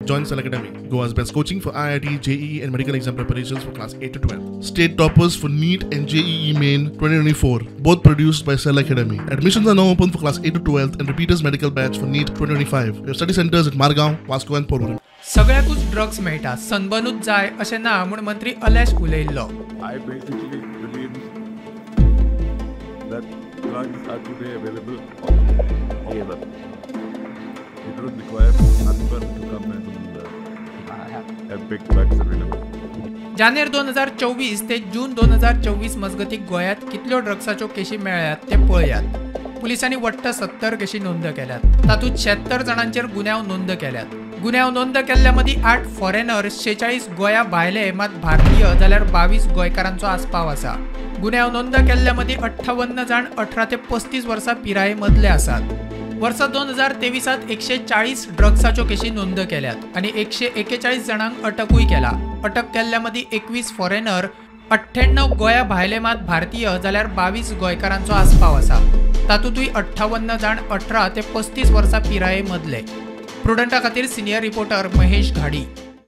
Join Select Academy, Goa's best coaching for IIT, JEE and medical exam preparations for class 8 to 12. State toppers for NEET and JEE Main 2024, both produced by Select Academy. Admissions are now open for class 8 to 12 and repeaters medical batch for NEET 2025. We have study centers at Margaon, Vasco and Porvorim. सगळ्याकूच drugs मेळटा, सनबनूच जाय अशें ना म्हूण मंत्री अलेश उलयल्लो. I basically believe that drugs are today available all over. It would require Sunburn to come and have big drugs available. जानेर 2024 ते जून 2024 मजगतीक गोंयांत कितल्यो ड्रग्साच्यो केशी मेळ्ळ्यात ते पळयात. पुलिसांनी वट्ट 70 केशी नोंद केल्यात. तातूंत 76 जाणांचेर गुन्यांव नोंद केल्यात. गुन्यांव नोंद केल्ल्या मदीं 8 फॉरेनर्स, 46 गोंया भायले मात भारतीय जाल्यार 22 गोंयकारांचो आस्पाव आसा. गुन्यांव नोंद केल्ल्या मदीं 58 जाण 18 ते 35 वर्सां पिराये मदले आसात. वर्सा 2023 140 ड्रग्साच्यो केशी नोंद केल्यात आनी 141 जाणांक अटकूय केला. अटक केल्ल्या मदीं 21 फॉरेनर, 98 गोंया भायले मात भारतीय जाल्यार 22 गोंयकारांचो आस्पाव आसा. तातूंतूय 58 जाण 18 ते 35 वर्सां पिराये मदले. प्रुडंटा खातीर सिनियर रिपोर्टर महेश घाडी.